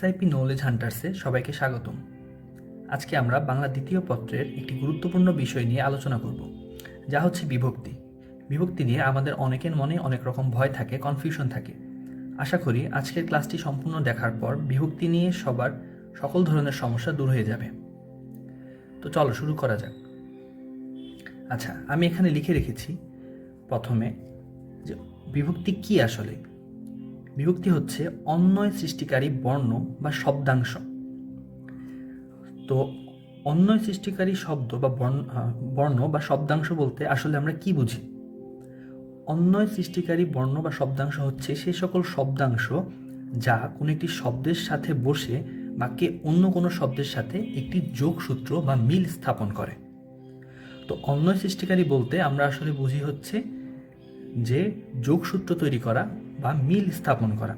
SIP knowledge হান্টার্সে সবাইকে স্বাগতম। আজকে আমরা বাংলা দ্বিতীয় পত্রের একটি গুরুত্বপূর্ণ বিষয় নিয়ে আলোচনা করব, যা হচ্ছে বিভক্তি। বিভক্তি নিয়ে আমাদের অনেকের মনে অনেক রকম ভয় থাকে, কনফিউশন থাকে। আশা করি আজকের ক্লাসটি সম্পূর্ণ দেখার পর বিভক্তি নিয়ে সবার সকল ধরনের সমস্যা দূর হয়ে যাবে। তো চলো শুরু করা যাক। আচ্ছা, আমি এখানে লিখে রেখেছি প্রথমে যে বিভক্তি কি আসলে। বিভক্তি হচ্ছে অন্বয় সৃষ্টিকারী বর্ণ বা শব্দাংশ। তো অন্বয় সৃষ্টিকারী শব্দ বা বর্ণ বা শব্দাংশ বলতে আসলে আমরা কি বুঝি? অন্বয় সৃষ্টিকারী বর্ণ বা শব্দাংশ হচ্ছে সেই সকল শব্দাংশ যা কোনো একটি শব্দের সাথে বসে বাক্যে অন্য কোনো শব্দের সাথে একটি যোগসূত্র বা মিল স্থাপন করে। তো অন্বয় সৃষ্টিকারী বলতে আমরা আসলে বুঝি হচ্ছে যে যোগসূত্র তৈরি করা বা মিল স্থাপন করা।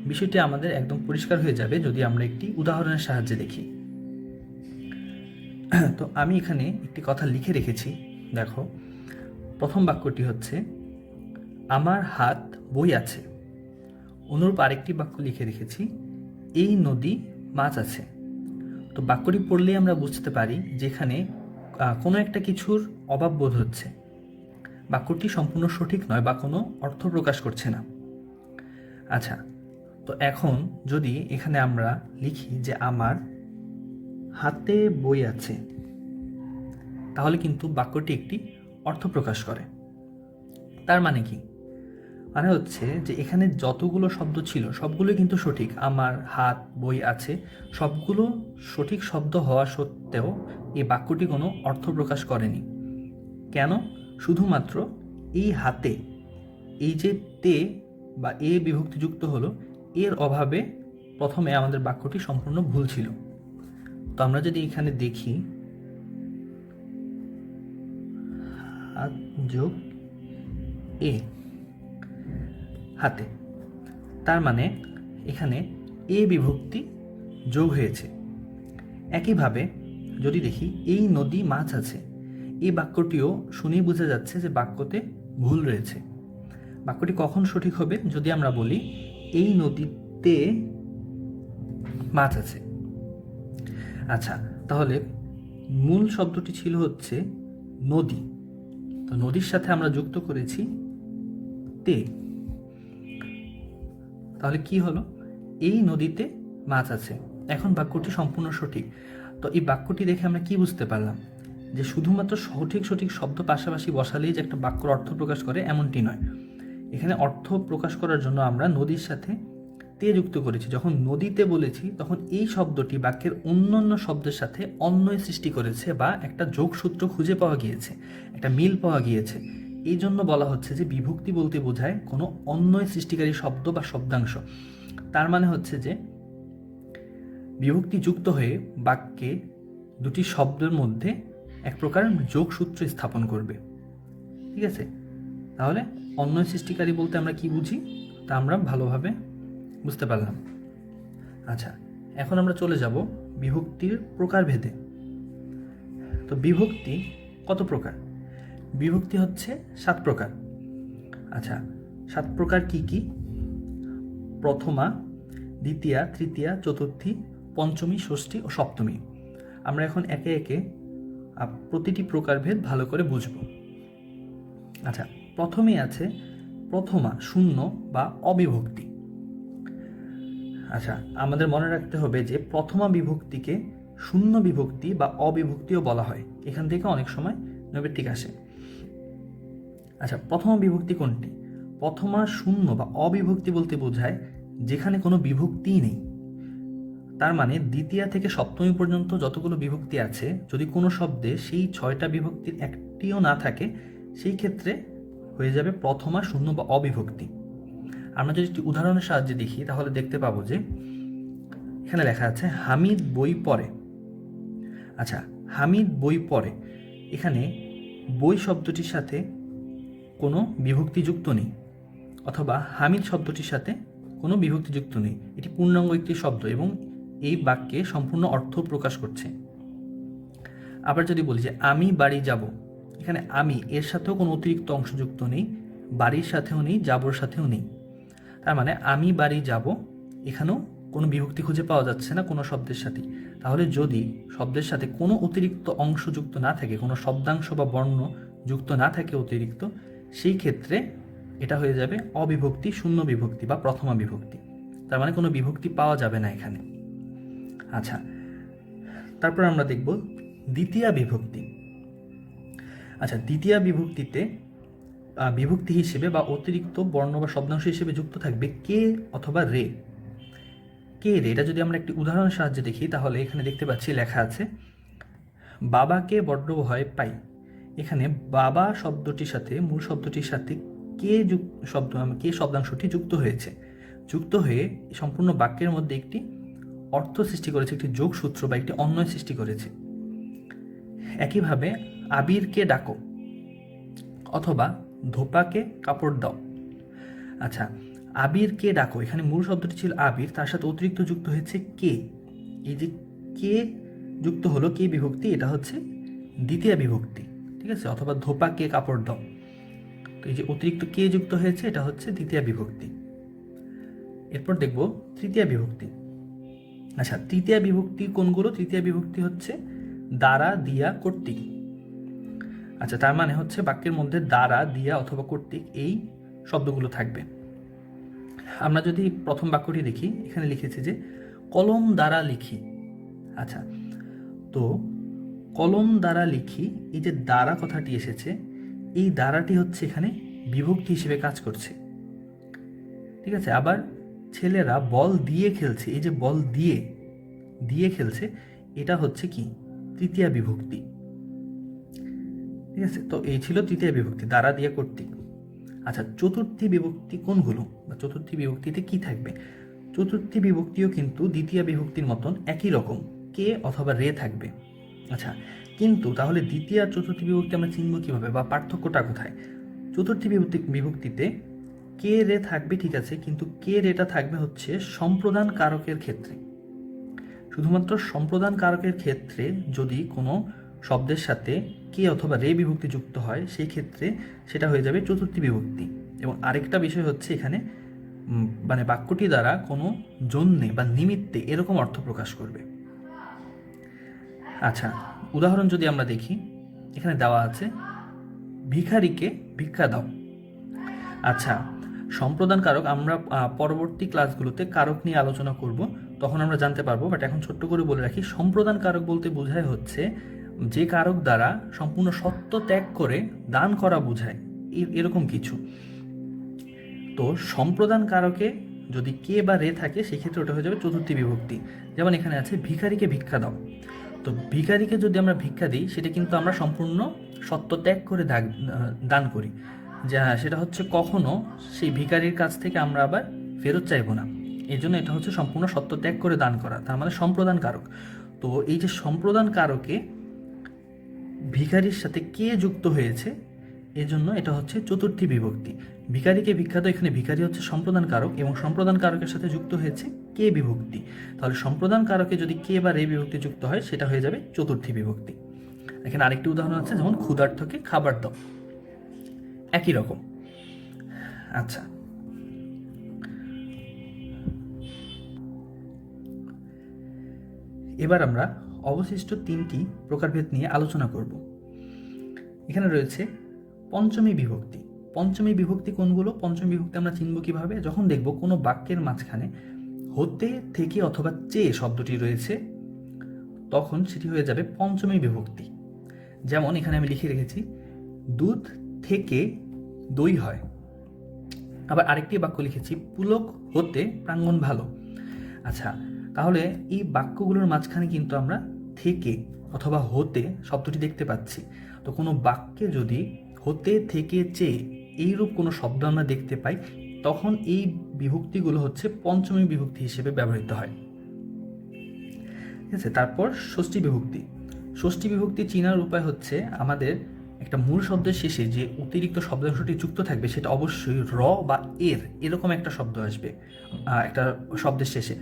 বিষয়টি আমাদের একদম পরিষ্কার হয়ে যাবে যদি আমরা একটি উদাহরণের সাহায্যে দেখি। তো আমি এখানে একটি কথা লিখে রেখেছি, দেখো। প্রথম বাক্যটি হচ্ছে আমার হাত বই আছে। অনুরূপ আরেকটি বাক্য লিখে রেখেছি এই নদী মাছ আছে। তো বাক্যটি পড়লেই আমরা বুঝতে পারি যেখানে কোনো একটা কিছুর অভাব বোধ হচ্ছে। বাক্যটি সম্পূর্ণ সঠিক নয় বা কোনো অর্থ প্রকাশ করছে না। আচ্ছা, তো এখন যদি এখানে আমরা লিখি যে আমার হাতে বই আছে, তাহলে কিন্তু বাক্যটি একটি অর্থ প্রকাশ করে। তার মানে কি? মানে হচ্ছে যে এখানে যতগুলো শব্দ ছিল সবগুলোই কিন্তু সঠিক। আমার হাত বই আছে সবগুলো সঠিক শব্দ হওয়া সত্ত্বেও এই বাক্যটি কোনো অর্থ প্রকাশ করেনি। কেন? শুধুমাত্র এই হাতে, এই যে তে বা এ বিভক্তিযুক্ত হলো, এর অভাবে প্রথমে আমাদের বাক্যটি সম্পূর্ণ ভুল ছিল। তো আমরা যদি এখানে দেখি হাত যোগ এ, হাতে, তার মানে এখানে এ বিভক্তি যোগ হয়েছে। একইভাবে যদি দেখি এই নদী মাছ আছে, এই বাক্যটিও শুনেই বোঝা যাচ্ছে যে বাক্যতে ভুল রয়েছে। বাক্যটি কখন সঠিক হবে? যদি আমরা বলি এই নদীতে মাছ আছে। আচ্ছা, তাহলে মূল শব্দটি ছিল হচ্ছে নদী, তো নদীর সাথে আমরা যুক্ত করেছি তে। তাহলে কি হলো? এই নদীতে মাছ আছে। এখন বাক্যটি সম্পূর্ণ সঠিক। তো এই বাক্যটি দেখে আমরা কি বুঝতে পারলাম? যে শুধুমাত্র সঠিক সঠিক শব্দ পাশাপাশি বসালেই যে একটা বাক্যর অর্থ প্রকাশ করে এমনটি নয়। এখানে অর্থ প্রকাশ করার জন্য আমরা নদীর সাথে তে যুক্ত করেছি। যখন নদীতে বলেছি তখন এই শব্দটি বাক্যের অন্যান্য শব্দের সাথে অন্বয় সৃষ্টি করেছে বা একটা যোগসূত্র খুঁজে পাওয়া গিয়েছে, একটা মিল পাওয়া গিয়েছে। এই জন্য বলা হচ্ছে যে বিভক্তি বলতে বোঝায় কোনো অন্বয় সৃষ্টিকারী শব্দ বা শব্দাংশ। তার মানে হচ্ছে যে বিভক্তি যুক্ত হয়ে বাক্যে দুটি শব্দের মধ্যে এক প্রকার যোগসূত্র স্থাপন করবে। ঠিক আছে? তাহলে অন্বয় সৃষ্টিকারী বলতে আমরা কি বুঝি তা আমরা ভালোভাবে বুঝতে পারলাম। আচ্ছা, এখন আমরা চলে যাব বিভক্তির প্রকারভেদে। তো বিভক্তি কত প্রকার? বিভক্তি হচ্ছে 7 প্রকার। আচ্ছা, 7 প্রকার কি কি? প্রথমা, দ্বিতীয়া, তৃতীয়া, চতুর্থী, পঞ্চমী, ষষ্ঠী ও সপ্তমী। আমরা এখন একে একে প্রতিটি প্রকারভেদ ভালো করে বুঝব। আচ্ছা, প্রথমেই আছে প্রথমা, শূন্য বা অবিভক্তি। আচ্ছা, আমাদের মনে রাখতে হবে যে প্রথমা বিভক্তিকে শূন্য বিভক্তি বা অবিভক্তিও বলা হয়। এখান থেকে অনেক সময় নৈবেত্তিক আসে। আচ্ছা, প্রথমা বিভক্তি কোনটি? প্রথমা শূন্য বা অবিভক্তি বলতে বোঝায় যেখানে কোনো বিভক্তিই নেই। তার মানে দ্বিতীয়া থেকে সপ্তমী পর্যন্ত যতগুলো বিভক্তি আছে, যদি কোনো শব্দে সেই 6টা বিভক্তির একটিও না থাকে, সেই ক্ষেত্রে হয়ে যাবে প্রথমা শূন্য বা অবিভক্তি। আমরা যদি একটি উদাহরণের সাহায্যে দেখি তাহলে দেখতে পাবো যে এখানে লেখা আছে হামিদ বই পড়ে। আচ্ছা, হামিদ বই পড়ে, এখানে বই শব্দটির সাথে কোনো বিভক্তিযুক্ত নেই, অথবা হামিদ শব্দটির সাথে কোনো বিভক্তিযুক্ত নেই। এটি পূর্ণাঙ্গ একটি শব্দ এবং এই বাক্যে সম্পূর্ণ অর্থ প্রকাশ করছে। আবার যদি বলি যে আমি বাড়ি যাব, এখানে আমি এর সাথেও কোনো অতিরিক্ত অংশ যুক্ত নেই, বাড়ির সাথেও নেই, যাবর সাথেও নেই। তার মানে আমি বাড়ি যাব, এখানেও কোনো বিভক্তি খুঁজে পাওয়া যাচ্ছে না কোনো শব্দের সাথে। তাহলে যদি শব্দের সাথে কোনো অতিরিক্ত অংশ যুক্ত না থাকে, কোনো শব্দাংশ বা বর্ণ যুক্ত না থাকে অতিরিক্ত, সেই ক্ষেত্রে এটা হয়ে যাবে অবিভক্তি, শূন্য বিভক্তি বা প্রথমা বিভক্তি। তার মানে কোনো বিভক্তি পাওয়া যাবে না এখানে। আচ্ছা, তারপর আমরা দেখব দ্বিতীয়া বিভক্তি। আচ্ছা, দ্বিতীয়া বিভক্তিতে বিভক্তি হিসেবে বা অতিরিক্ত বর্ণ বা শব্দাংশ হিসেবে যুক্ত থাকবে কে অথবা রে। কে রে, এটা যদি আমরা একটি উদাহরণের সাহায্যে দেখি তাহলে এখানে দেখতে পাচ্ছি লেখা আছে বাবাকে বড্ড ভয় পাই। এখানে বাবা শব্দটির সাথে, মূল শব্দটির সাথে কে কে শব্দাংশটি যুক্ত হয়েছে। যুক্ত হয়ে সম্পূর্ণ বাক্যের মধ্যে একটি অর্থ সৃষ্টি করেছে, একটি যোগসূত্র বা একটি অন্বয় সৃষ্টি করেছে। একইভাবে আবিরকে ডাকো অথবা ধোপাকে কাপড় দাও। আচ্ছা, আবিরকে ডাকো, এখানে মূল শব্দটি ছিল আবির, তার সাথে অতিরিক্ত যুক্ত হয়েছে কে। এই যে কে যুক্ত হলো, কে বিভক্তি, এটা হচ্ছে দ্বিতীয় বিভক্তি, ঠিক আছে। অথবা ধোপাকে কাপড় দাও, তো এই যে অতিরিক্ত কে যুক্ত হয়েছে এটা হচ্ছে দ্বিতীয় বিভক্তি। এরপর দেখব তৃতীয় বিভক্তি। আচ্ছা, তৃতীয় বিভক্তি কোনগুলো? তৃতীয় বিভক্তি হচ্ছে দ্বারা, দিয়া, কর্তৃক। আচ্ছা, তার মানে হচ্ছে বাক্যের মধ্যে দ্বারা, দিয়া অথবা কর্তৃক এই শব্দগুলো থাকবে। আমরা যদি প্রথম বাক্যটি দেখি, এখানে লিখেছি যে কলম দ্বারা লিখি। আচ্ছা, তো কলম দ্বারা লিখি, এই যে দ্বারা কথাটি এসেছে, এই দ্বারাটি হচ্ছে এখানে বিভক্তি হিসেবে কাজ করছে, ঠিক আছে। আবার ছেলেরা বল দিয়ে খেলছে, এই যে বল দিয়ে দিয়ে খেলছে, এটা হচ্ছে কি তৃতীয় বিভক্তি, ঠিক আছে। তো এই ছিল তৃতীয় বিভক্তি, দ্বারা, দিয়ে, কর্তৃক। আচ্ছা, চতুর্থী বিভক্তি কোনগুলো বা চতুর্থী বিভক্তিতে কি থাকবে? চতুর্থী বিভক্তিও কিন্তু দ্বিতীয় বিভক্তির মতন একই রকম, কে অথবা রে থাকবে। আচ্ছা, কিন্তু তাহলে দ্বিতীয় আর চতুর্থী বিভক্তি আমরা চিনব কিভাবে বা পার্থক্যটা কোথায়? চতুর্থী বিভক্তিতে কে রে থাকবে, ঠিক আছে, কিন্তু কে রেটা থাকবে হচ্ছে সম্প্রদান কারকের ক্ষেত্রে। শুধুমাত্র সম্প্রদান কারকের ক্ষেত্রে যদি কোনো শব্দের সাথে কে অথবা রে বিভক্তি যুক্ত হয়, সেই ক্ষেত্রে সেটা হয়ে যাবে চতুর্থী বিভক্তি। এবং আরেকটা বিষয় হচ্ছে এখানে মানে বাক্যটি দ্বারা কোনো জন্যে বা নিমিত্তে এরকম অর্থ প্রকাশ করবে। আচ্ছা, উদাহরণ যদি আমরা দেখি, এখানে দেওয়া আছে ভিখারিকে ভিক্ষা দাও। আচ্ছা, সম্প্রদান কারক আমরা পরবর্তী ক্লাসগুলোতে কারক নিয়ে আলোচনা করব, তখন আমরা জানতে পারবো। বাট এখন ছোট্ট করে বলে রাখি, সম্প্রদান কারক বলতে বোঝায় হচ্ছে যে কারক দ্বারা সম্পূর্ণ সত্য ত্যাগ করে দান করা বোঝায়, এরকম কিছু। তো সম্প্রদান কারকে যদি কে বা রে থাকে, সেক্ষেত্রে ওটা হয়ে যাবে চতুর্থী বিভক্তি। যেমন এখানে আছে ভিখারিকে ভিক্ষা দাও। তো ভিখারিকে যদি আমরা ভিক্ষা দিই, সেটা কিন্তু আমরা সম্পূর্ণ সত্য ত্যাগ করে দান করি, যা সেটা হচ্ছে কখনো সেই ভিখারির কাছ থেকে আমরা আবার ফেরত চাইবো না। এই জন্য এটা হচ্ছে সম্পূর্ণ সত্য ত্যাগ করে দান করা, তার মানে সম্প্রদান কারক। তো এই যে সম্প্রদান কারকে ভিখারির সাথে কে যুক্ত হয়েছে, এজন্য এটা হচ্ছে চতুর্থী বিভক্তি। ভিখারিকে ভিক্ষা দাও, এখানে ভিখারি হচ্ছে সম্প্রদান কারক এবং সম্প্রদান কারকের সাথে যুক্ত হয়েছে কে বিভক্তি। তাহলে সম্প্রদান কারকে যদি কে বা রে বিভক্তি যুক্ত হয়, সেটা হয়ে যাবে চতুর্থী বিভক্তি। এখানে আরেকটি উদাহরণ আছে, যেমন ক্ষুধার্তকে খাবার দাও, একই রকম। আচ্ছা, এবার আমরা অবশিষ্ট তিনটি প্রকারভেদ নিয়ে আলোচনা করব। এখানে রয়েছে পঞ্চমী বিভক্তি। পঞ্চমী বিভক্তি কোনগুলো? পঞ্চমী বিভক্তি আমরা চিনব কিভাবে? যখন দেখব কোনো বাক্যের মাঝখানে হতে, থেকে অথবা চেয়ে শব্দটি রয়েছে, তখন সেটি হয়ে যাবে পঞ্চমী বিভক্তি। যেমন এখানে আমি লিখে রেখেছি দুধ থেকে দই হয়। আবার আরেকটি বাক্য লিখেছি পুলক হতে প্রাঙ্গণ ভালো। আচ্ছা, তাহলে এই বাক্যগুলোর মাঝখানে কিন্তু আমরা থেকে অথবা হতে শব্দটি দেখতে পাচ্ছি। তো কোনো বাক্যে যদি হতে, থেকে, চেয়ে এইরূপ কোনো শব্দ আমরা দেখতে পাই, তখন এই বিভক্তিগুলো হচ্ছে পঞ্চমী বিভক্তি হিসেবে ব্যবহৃত হয়, ঠিক আছে। তারপর ষষ্ঠী বিভক্তি। ষষ্ঠী বিভক্তি চিনার উপায় হচ্ছে আমাদের একটা মূল শব্দের শেষে যে অতিরিক্ত শব্দাংশটি যুক্ত থাকবে, সেটা অবশ্যই র বা এরকম একটা শব্দ আসবে একটা শব্দের শেষে।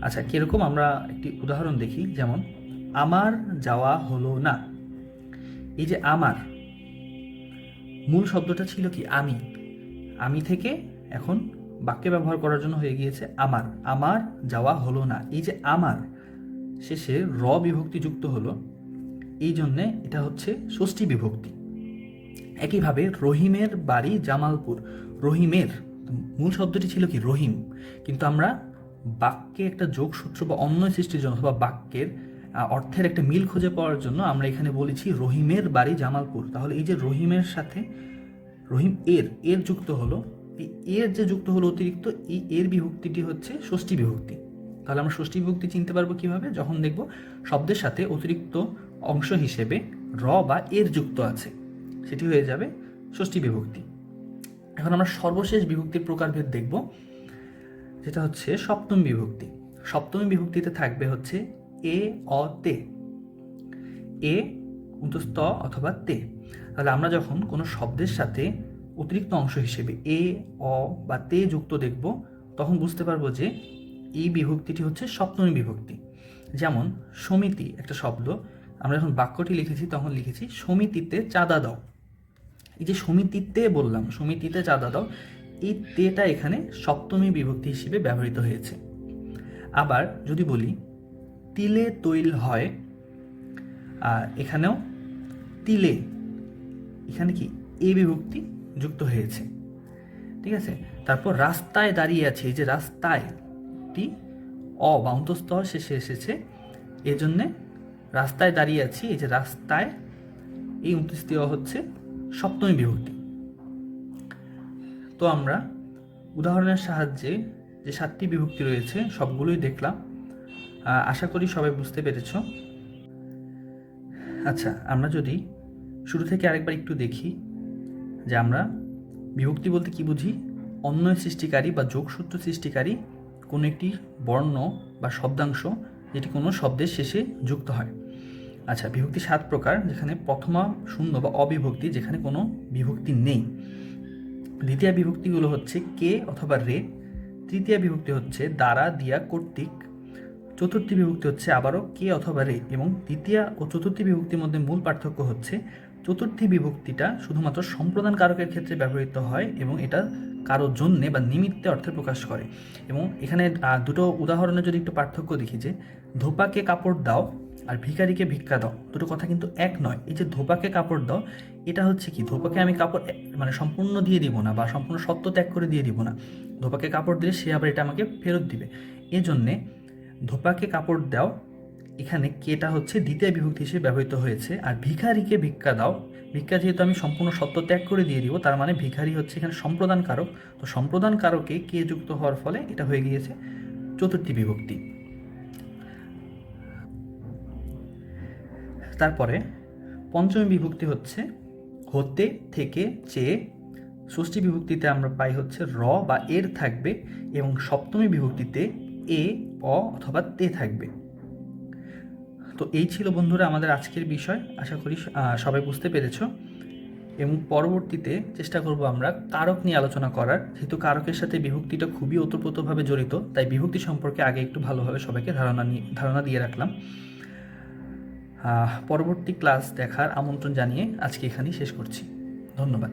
আচ্ছা, কিরকম আমরা একটি উদাহরণ দেখি, যেমন আমার যাওয়া হলো না। এই যে আমার, মূল শব্দটা ছিল কি আমি, আমি থেকে এখন বাক্যে ব্যবহার করার জন্য হয়ে গিয়েছে আমার। আমার যাওয়া হলো না। এই যে আমার শেষে র বিভক্তি যুক্ত হলো, এই জন্যে এটা হচ্ছে ষষ্ঠী বিভক্তি। একইভাবে রহিমের বাড়ি জামালপুর। রহিমের মূল শব্দটি ছিল কি রহিম, কিন্তু আমরা বাক্যে একটা যোগসূত্র বা অন্যয় সৃষ্টির জন্য অথবা বাক্যের অর্থের একটা মিল খুঁজে পাওয়ার জন্য আমরা এখানে বলেছি রহিমের বাড়ি জামালপুর। তাহলে এই যে রহিমের সাথে রহিম এর যুক্ত হলো, এই এর যে যুক্ত হলো অতিরিক্ত, এই এর বিভক্তিটি হচ্ছে ষষ্ঠী বিভক্তি। তাহলে আমরা ষষ্ঠী বিভক্তি চিনতে পারবো কিভাবে? যখন দেখব শব্দের সাথে অতিরিক্ত অংশ হিসেবে র বা এর যুক্ত আছে, সেটি হয়ে যাবে ষষ্ঠী বিভক্তি। এখন আমরা সর্বশেষ বিভক্তির প্রকারভেদ দেখব, যেটা হচ্ছে সপ্তমী বিভক্তি। সপ্তমী বিভক্তিতে থাকবে হচ্ছে এ অ তে, এ উন্তস্ত অথবা তে। তাহলে আমরা যখন কোনো শব্দের সাথে অতিরিক্ত অংশ হিসেবে এ অ বা তে যুক্ত দেখব, তখন বুঝতে পারবো যে এই বিভক্তিটি হচ্ছে সপ্তমী বিভক্তি। যেমন সমিতি একটা শব্দ, আমরা যখন বাক্যটি লিখেছি তখন লিখেছি সমিতিতে চাঁদা দাও। এই যে সমিতিতে বললাম, সমিতিতে চাঁদা দাও, এই তেটা এখানে সপ্তমী বিভক্তি হিসেবে ব্যবহৃত হয়েছে। আবার যদি বলি তিলে তৈল হয়, এখানেও তিলে, এখানে কি এ বিভক্তি যুক্ত হয়েছে, ঠিক আছে। তারপর রাস্তায় দাঁড়িয়ে আছে, এই যে রাস্তায় টি অ বা অন্তস্থ শেষে এসেছে, এজন্যে রাস্তায় দাঁড়িয়ে আছি, এই যে রাস্তায়, এই অন্তস্থ হচ্ছে সপ্তমী বিভক্তি। তো আমরা উদাহরণের সাহায্যে যে 7টি বিভক্তি রয়েছে সবগুলোই দেখলাম। আশা করি সবাই বুঝতে পেরেছ। আচ্ছা, আমরা যদি শুরু থেকে আরেকবার একটু দেখি যে আমরা বিভক্তি বলতে কি বুঝি। অন্যয় সৃষ্টিকারী বা যোগসূত্র সৃষ্টিকারী কোনো একটি বর্ণ বা শব্দাংশ যেটি কোনো শব্দের শেষে যুক্ত হয়। আচ্ছা, বিভক্তি 7 প্রকার, যেখানে প্রথমা শূন্য বা অবিভক্তি, যেখানে কোনো বিভক্তি নেই। দ্বিতীয় বিভক্তিগুলো হচ্ছে কে অথবা রে। তৃতীয় বিভক্তি হচ্ছে দ্বারা, দিয়া, কর্তৃক। চতুর্থী বিভক্তি হচ্ছে আবারও কে অথবা রে। এবং তৃতীয় ও চতুর্থী বিভক্তির মধ্যে মূল পার্থক্য হচ্ছে চতুর্থী বিভক্তিটা শুধুমাত্র সম্প্রদান কারকের ক্ষেত্রে ব্যবহৃত হয় এবং এটা কারোর জন্যে বা নিমিত্তে অর্থে প্রকাশ করে। এবং এখানে দুটো উদাহরণে যদি একটু পার্থক্য দেখি, যে ধোপাকে কাপড় দাও আর ভিখারিকে ভিক্ষা দাও, দুটো কথা কিন্তু এক নয়। এই যে ধোপাকে কাপড় দাও, এটা হচ্ছে কি, ধোপাকে আমি কাপড় মানে সম্পূর্ণ দিয়ে দিব না বা সম্পূর্ণ সত্য ত্যাগ করে দিয়ে দিব না। ধোপাকে কাপড় দিলে সে আবার এটা আমাকে ফেরত দিবে। এজন্যে ধোপাকে কাপড় দাও, এখানে কেটা হচ্ছে দ্বিতীয় বিভক্তি হিসেবে ব্যবহৃত হয়েছে। আর ভিখারিকে ভিক্ষা দাও, ভিক্ষা যেহেতু আমি সম্পূর্ণ সত্য ত্যাগ করে দিয়ে দিব, তার মানে ভিখারি হচ্ছে এখানে সম্প্রদান কারক। তো সম্প্রদান কারকে কে যুক্ত হওয়ার ফলে এটা হয়ে গিয়েছে চতুর্থী বিভক্তি। তারপরে পঞ্চমী বিভক্তি হচ্ছে হতে, থেকে, চেয়ে। ষষ্ঠী বিভক্তিতে আমরা পাই হচ্ছে র বা এর থাকবে এবং সপ্তমী বিভক্তিতে এ, অ অথবা তে থাকবে। তো এই ছিল বন্ধুরা আমাদের আজকের বিষয়। আশা করি সবাই বুঝতে পেরেছ। এবং পরবর্তীতে চেষ্টা করব আমরা কারক নিয়ে আলোচনা করার। যেহেতু কারকের সাথে বিভক্তিটা খুবই ওতপ্রোতভাবে জড়িত, তাই বিভক্তি সম্পর্কে আগে একটু ভালোভাবে সবাইকে ধারণা দিয়ে রাখলাম। পরবর্তী ক্লাস দেখার আমন্ত্রণ জানিয়ে আজকে এখানেই শেষ করছি। ধন্যবাদ।